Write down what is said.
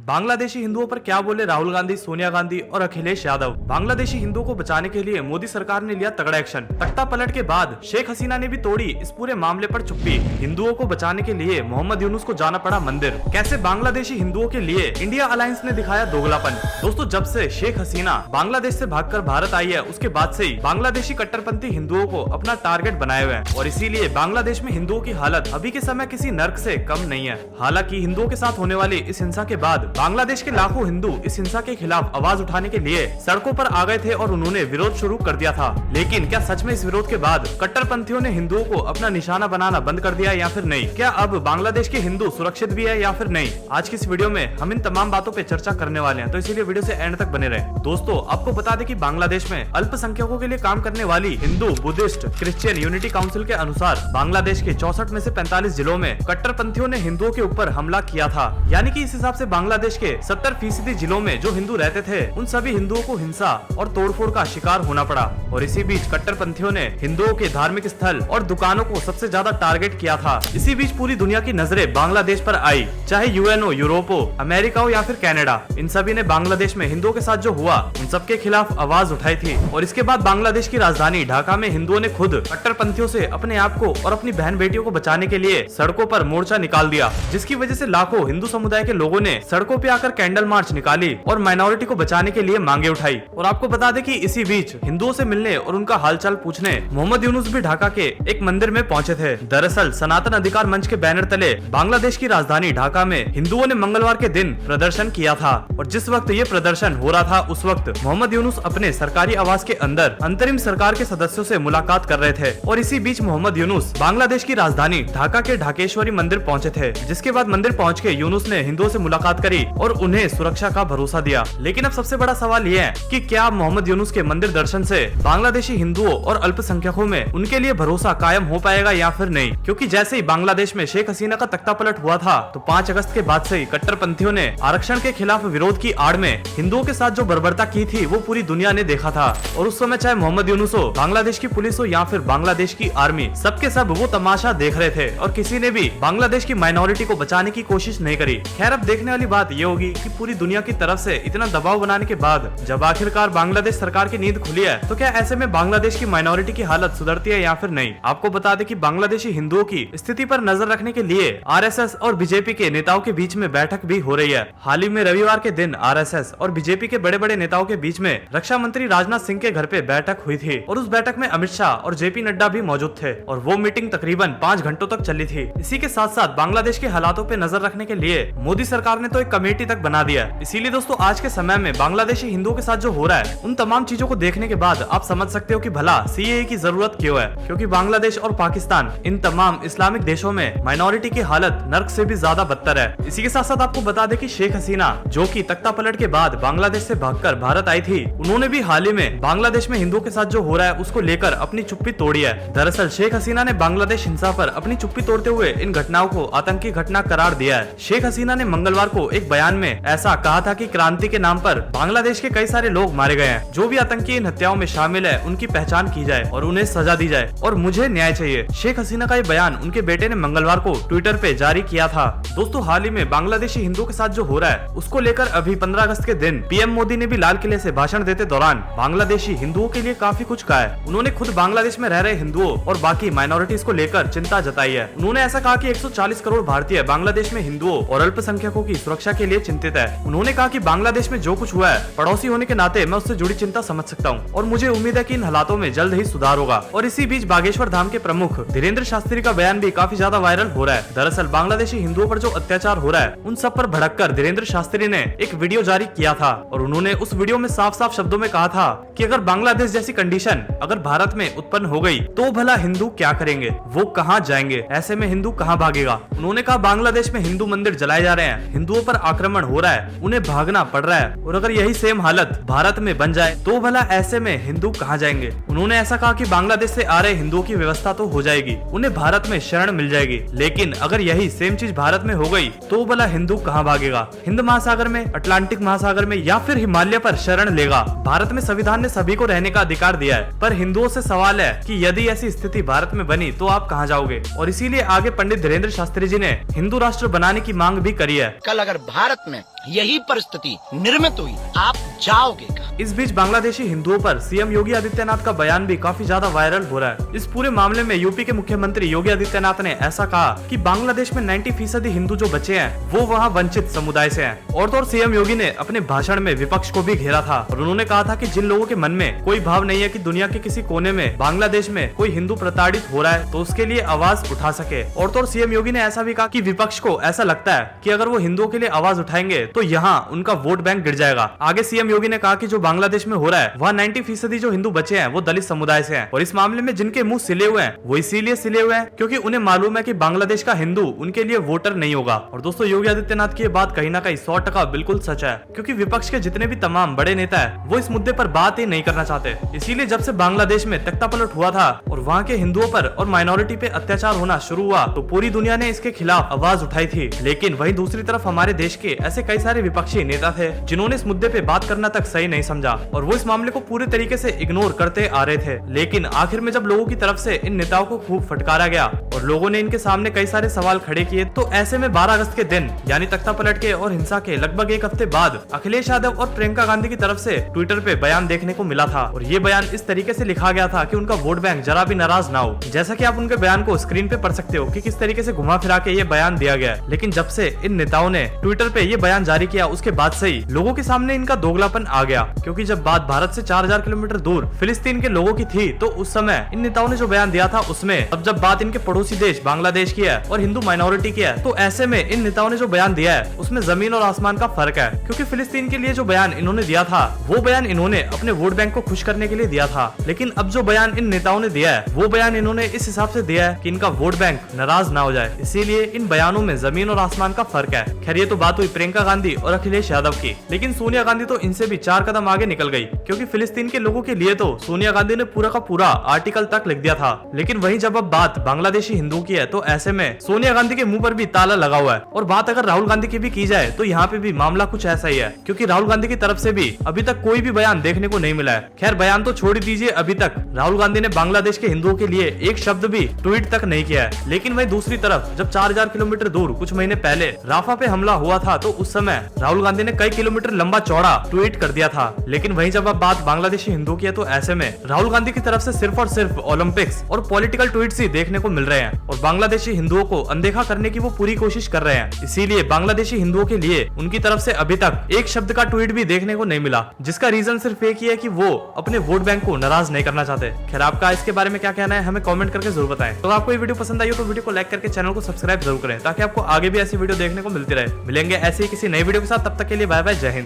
बांग्लादेशी हिंदुओं पर क्या बोले राहुल गांधी, सोनिया गांधी और अखिलेश यादव। बांग्लादेशी हिंदुओं को बचाने के लिए मोदी सरकार ने लिया तगड़ा एक्शन। तख्ता पलट के बाद शेख हसीना ने भी तोड़ी इस पूरे मामले पर चुप्पी। हिंदुओं को बचाने के लिए मोहम्मद यूनुस को जाना पड़ा मंदिर। कैसे बांग्लादेशी हिंदुओं के लिए इंडिया अलायंस ने दिखाया दोगलापन। दोस्तों, जब से शेख हसीना बांग्लादेश से भागकर भारत आई है, उसके बाद से ही बांग्लादेशी कट्टरपंथी हिंदुओं को अपना टारगेट बनाए हुए हैं और इसीलिए बांग्लादेश में हिंदुओं की हालत अभी के समय किसी नर्क से कम नहीं है। हालांकि हिंदुओं के साथ होने वाली इस हिंसा के बाद बांग्लादेश के लाखों हिंदू इस हिंसा के खिलाफ आवाज उठाने के लिए सड़कों पर आ गए थे और उन्होंने विरोध शुरू कर दिया था। लेकिन क्या सच में इस विरोध के बाद कट्टरपंथियों ने हिंदुओं को अपना निशाना बनाना बंद कर दिया या फिर नहीं? क्या अब बांग्लादेश के हिंदू सुरक्षित भी है या फिर नहीं? आज की इस वीडियो में हम इन तमाम बातों पे चर्चा करने वाले हैं, तो इसीलिए वीडियो से एंड तक बने रहे। दोस्तों, आपको बता दें कि बांग्लादेश में अल्पसंख्यकों के लिए काम करने वाली Hindu, Buddhist, Christian unity council के अनुसार बांग्लादेश के 64 में से 45 जिलों में कट्टरपंथियों ने हिंदुओं के ऊपर हमला किया था। यानी कि इस हिसाब से बांग्लादेश के 70% जिलों में जो हिंदू रहते थे उन सभी हिंदुओं को हिंसा और तोड़फोड़ का शिकार होना पड़ा। और इसी बीच कट्टरपंथियों ने हिंदुओं के धार्मिक स्थल और दुकानों को सबसे ज्यादा टारगेट किया था। इसी बीच पूरी दुनिया की नजरें बांग्लादेश पर आई, चाहे यूएन हो, यूरोप हो, अमेरिका हो या फिर कनाडा। इन सभी ने बांग्लादेश में हिंदुओं के साथ जो हुआ उन सबके खिलाफ आवाज उठाई थी। और इसके बाद बांग्लादेश की राजधानी ढाका में हिंदुओं ने खुद कट्टरपंथियों से अपने आप को और अपनी बहन बेटियों को बचाने के लिए सड़कों पर मोर्चा निकाल दिया, जिसकी वजह से लाखों हिंदू समुदाय के लोगों ने सड़कों पे आकर कैंडल मार्च निकाली और माइनॉरिटी को बचाने के लिए मांगे उठाई। और आपको बता दें कि इसी बीच हिंदुओं से मिलने और उनका हालचाल पूछने मोहम्मद यूनुस भी ढाका के एक मंदिर में पहुंचे थे। दरअसल सनातन अधिकार मंच के बैनर तले बांग्लादेश की राजधानी ढाका में हिंदुओं ने मंगलवार के दिन प्रदर्शन किया था। और जिस वक्त ये प्रदर्शन हो रहा था उस वक्त मोहम्मद यूनुस अपने सरकारी आवास के अंदर अंतरिम सरकार के सदस्यों से मुलाकात कर रहे थे। और इसी बीच मोहम्मद यूनुस बांग्लादेश की राजधानी ढाका के ढाकेश्वरी मंदिर पहुंचे थे, जिसके बाद मंदिर पहुंच के यूनुस ने हिंदुओं से मुलाकात करी और उन्हें सुरक्षा का भरोसा दिया। लेकिन अब सबसे बड़ा सवाल ये है कि क्या मोहम्मद यूनुस के मंदिर दर्शन से बांग्लादेशी हिंदुओं और अल्पसंख्यकों में उनके लिए भरोसा कायम हो पाएगा या फिर नहीं? क्योंकि जैसे ही बांग्लादेश में शेख हसीना का तख्ता पलट हुआ था तो 5 अगस्त के बाद से ही कट्टरपंथियों ने आरक्षण के खिलाफ विरोध की आड़ में हिंदुओं के साथ जो बर्बरता की थी वो पूरी दुनिया ने देखा था। और उस समय चाहे मोहम्मद यूनुस हो, बांग्लादेश की पुलिस हो या फिर बांग्लादेश की आर्मी, सबके सब वो तमाशा देख रहे थे और किसी ने भी बांग्लादेश की माइनॉरिटी को बचाने की कोशिश नहीं करी। खैर, अब देखने वाली बात ये होगी कि पूरी दुनिया की तरफ से इतना दबाव बनाने के बाद जब आखिरकार बांग्लादेश सरकार की नींद खुली है तो क्या ऐसे में बांग्लादेश की माइनॉरिटी की हालत सुधरती है या फिर नहीं? आपको बता दें कि बांग्लादेशी हिंदुओं की स्थिति पर नजर रखने के लिए आरएसएस और बीजेपी के नेताओं के बीच में बैठक भी हो रही है। हाल ही में रविवार के दिन आरएसएस और बीजेपी के बड़े बड़े नेताओं के बीच में रक्षा मंत्री राजनाथ सिंह के घर पे बैठक हुई थी और उस बैठक में अमित शाह और जेपी नड्डा भी मौजूद थे और वो मीटिंग तकरीबन 5 घंटों तक चली थी। इसी के साथ साथ बांग्लादेश के हालातों पे नजर रखने के लिए मोदी सरकार ने तो एक कमेटी तक बना दिया है। इसीलिए दोस्तों, आज के समय में बांग्लादेशी हिंदुओं के साथ जो हो रहा है उन तमाम चीजों को देखने के बाद आप समझ सकते हो कि भला सीएए की जरूरत क्यों है। क्योंकि बांग्लादेश और पाकिस्तान, इन तमाम इस्लामिक देशों में माइनॉरिटी की हालत नर्क से भी ज्यादा बदतर है। इसी के साथ साथ आपको बता दें कि शेख हसीना, जो कि तख्ता पलट के बाद बांग्लादेश से भागकर भारत आई थी, उन्होंने भी हाल ही में बांग्लादेश में हिंदुओं के साथ जो हो रहा है उसको लेकर अपनी चुप्पी तोड़ी है। दरअसल शेख हसीना ने बांग्लादेश हिंसा पर अपनी चुप्पी तोड़ते हुए इन घटनाओं को आतंकी घटना करार दिया है। शेख हसीना ने मंगलवार को एक बयान में ऐसा कहा था कि क्रांति के नाम पर बांग्लादेश के कई सारे लोग मारे गए हैं। जो भी आतंकी इन हत्याओं में शामिल है उनकी पहचान की जाए और उन्हें सजा दी जाए और मुझे न्याय चाहिए। शेख हसीना का ये बयान उनके बेटे ने मंगलवार को ट्विटर पे जारी किया था। दोस्तों, हाल ही में बांग्लादेशी हिंदुओं के साथ जो हो रहा है उसको लेकर अभी 15 अगस्त के दिन पीएम मोदी ने भी लाल किले से भाषण देते दौरान बांग्लादेशी हिंदुओं के लिए काफी कुछ कहा है। उन्होंने खुद बांग्लादेश में रह रहे हिंदुओं और बाकी माइनॉरिटीज को लेकर चिंता जताई है। उन्होंने ऐसा कहा कि 140 करोड़ भारतीय बांग्लादेश में हिंदुओं और अल्पसंख्यकों की सुरक्षा के लिए चिंतित है। उन्होंने कहा कि बांग्लादेश में जो कुछ हुआ है, पड़ोसी होने के नाते मैं उससे जुड़ी चिंता समझ सकता हूँ और मुझे उम्मीद है कि इन हालातों में जल्द ही सुधार होगा। और इसी बीच बागेश्वर धाम के प्रमुख धीरेन्द्र शास्त्री का बयान भी काफी ज्यादा वायरल हो रहा है। दरअसल बांग्लादेशी हिंदुओं पर जो अत्याचार हो रहा है उन सब पर भड़ककर धीरेन्द्र शास्त्री ने एक वीडियो जारी किया था और उन्होंने उस वीडियो में साफ साफ शब्दों में कहा था कि अगर बांग्लादेश जैसी कंडीशन अगर भारत में उत्पन्न हो गई तो भला हिंदू क्या करेंगे, वो कहाँ जाएंगे, ऐसे में हिंदू कहाँ भागेगा। उन्होंने कहा बांग्लादेश में हिंदू मंदिर जलाए जा रहे हैं, हिंदुओं पर आक्रमण हो रहा है, उन्हें भागना पड़ रहा है और अगर यही सेम हालत भारत में बन जाए तो भला ऐसे में हिंदू कहाँ जाएंगे। उन्होंने ऐसा कहा कि बांग्लादेश से आ रहे हिंदुओं की व्यवस्था तो हो जाएगी, उन्हें भारत में शरण मिल जाएगी, लेकिन अगर यही सेम चीज भारत में हो गई तो भला हिंदू कहाँ भागेगा? हिंद महासागर में, अटलांटिक महासागर में या फिर हिमालय पर शरण लेगा? भारत में संविधान ने सभी को रहने का अधिकार दिया है, पर हिंदुओं से सवाल है कि यदि ऐसी स्थिति भारत में बनी तो आप कहाँ जाओगे? और इसीलिए आगे पंडित धीरेन्द्र शास्त्री जी ने हिंदू राष्ट्र बनाने की मांग भी करी है। कल अगर भारत में यही परिस्थिति निर्मित हुई, आप जाओगे कहाँ? इस बीच बांग्लादेशी हिंदुओं पर सीएम योगी आदित्यनाथ का बयान भी काफी ज्यादा वायरल हो रहा है। इस पूरे मामले में यूपी के मुख्यमंत्री योगी आदित्यनाथ ने ऐसा कहा कि बांग्लादेश में 90% हिंदू जो बचे हैं वो वहाँ वंचित समुदाय से हैं। और तो और सीएम योगी ने अपने भाषण में विपक्ष को भी घेरा था और उन्होंने कहा था कि जिन लोगों के मन में कोई भाव नहीं है कि दुनिया के किसी कोने में बांग्लादेश में कोई हिंदू प्रताड़ित हो रहा है तो उसके लिए आवाज उठा सके। और तो और सीएम योगी ने ऐसा भी कहा कि विपक्ष को ऐसा लगता है कि अगर वो हिंदुओं के लिए आवाज उठाएंगे तो यहाँ उनका वोट बैंक गिर जाएगा। आगे सीएम योगी ने कहा कि जो बांग्लादेश में हो रहा है वहाँ 90% जो हिंदू बचे हैं वो दलित समुदाय से हैं और इस मामले में जिनके मुंह सिले हुए हैं वो इसीलिए सिले हुए हैं क्योंकि उन्हें मालूम है कि बांग्लादेश का हिंदू उनके लिए वोटर नहीं होगा। और दोस्तों योगी आदित्यनाथ की ये बात कहीं ना कहीं 100% बिल्कुल सच है क्योंकि विपक्ष के जितने भी तमाम बड़े नेता है वो इस मुद्दे पर बात ही नहीं करना चाहते। इसीलिए जब से बांग्लादेश में तख्तापलट हुआ था और वहाँ के हिंदुओं पर और माइनॉरिटी पे अत्याचार होना शुरू हुआ तो पूरी दुनिया ने इसके खिलाफ आवाज उठाई थी। लेकिन वहीं दूसरी तरफ हमारे देश के ऐसे कई सारे विपक्षी नेता थे जिन्होंने इस मुद्दे पे बात करना तक सही नहीं समझा और वो इस मामले को पूरे तरीके से इग्नोर करते आ रहे थे। लेकिन आखिर में जब लोगों की तरफ से इन नेताओं को खूब फटकारा गया और लोगों ने इनके सामने कई सारे सवाल खड़े किए तो ऐसे में 12 अगस्त के दिन यानी तख्तापलट के और हिंसा के लगभग एक हफ्ते बाद अखिलेश यादव और प्रियंका गांधी की तरफ से ट्विटर पे बयान देखने को मिला था और ये बयान इस तरीके से लिखा गया था कि उनका वोट बैंक जरा भी नाराज ना हो। जैसा कि आप उनके बयान को स्क्रीन पे पढ़ सकते हो कि किस तरीके से घुमा फिरा के ये बयान दिया गया है। लेकिन जब से इन नेताओं ने ट्विटर पे ये बयान जारी किया उसके बाद से ही लोगों के सामने इनका दोगलापन आ गया क्योंकि जब बात भारत से 4000 किलोमीटर दूर फिलिस्तीन के लोगों की थी तो उस समय इन नेताओं ने जो बयान दिया था उसमें अब जब बात इनके पड़ोसी देश बांग्लादेश की है और हिंदू माइनॉरिटी की है तो ऐसे में इन नेताओं ने जो बयान दिया है उसमें जमीन और आसमान का फर्क है क्योंकि फिलिस्तीन के लिए जो बयान इन्होंने दिया था वो बयान इन्होंने अपने वोट बैंक को खुश करने के लिए दिया था। लेकिन अब जो बयान इन नेताओं ने दिया है वो बयान इन्होंने इस हिसाब से दिया है कि इनका वोट बैंक नाराज ना हो जाए, इसीलिए इन बयानों में जमीन और आसमान का फर्क है। खैर ये तो बात हुई प्रियंका गांधी और अखिलेश यादव की, लेकिन सोनिया गांधी तो इनसे भी 4 कदम आगे निकल गई क्योंकि फिलिस्तीन के लोगों के लिए तो सोनिया गांधी ने पूरा का पूरा आर्टिकल तक लिख दिया था। लेकिन वहीं जब अब बात बांग्लादेशी हिंदुओं की है तो ऐसे में सोनिया गांधी के मुंह पर भी ताला लगा हुआ है। और बात अगर राहुल गांधी की भी की जाए तो यहाँ पे भी मामला कुछ ऐसा ही है क्योंकि राहुल गांधी की तरफ से भी अभी तक कोई भी बयान देखने को नहीं मिला है। खैर बयान तो छोड़ दीजिए, अभी तक राहुल गांधी ने बांग्लादेश के हिंदुओं के लिए एक शब्द भी ट्वीट तक नहीं किया है। लेकिन वहीं दूसरी तरफ जब 4000 किलोमीटर दूर कुछ महीने पहले राफा पे हमला हुआ था तो उस समय राहुल गांधी ने कई किलोमीटर लंबा चौड़ा ट्वीट कर दिया था। लेकिन वहीं जब अब बात बांग्लादेशी हिंदुओं की है तो ऐसे में राहुल गांधी की तरफ से सिर्फ और सिर्फ ओलंपिक्स और पॉलिटिकल ट्वीट्स ही देखने को मिल रहे हैं और बांग्लादेशी हिंदुओं को अनदेखा करने की वो पूरी कोशिश कर रहे हैं। इसीलिए बांग्लादेशी हिंदुओं के लिए उनकी तरफ से अभी तक एक शब्द का ट्वीट भी देखने को नहीं मिला, जिसका रीजन सिर्फ एक ही है कि वो अपने वोट बैंक को नाराज नहीं करना चाहते। खैर आपका इसके बारे में क्या कहना है हमें कमेंट करके जरूर बताएं। तो आपको ये वीडियो पसंद आई हो तो वीडियो को लाइक करके चैनल को सब्सक्राइब जरूर करें ताकि आपको आगे भी ऐसी वीडियो देखने को मिलती रहे। मिलेंगे ऐसे ही किसी नई वीडियो के साथ, तब तक के लिए बाय बाय, जय हिंद।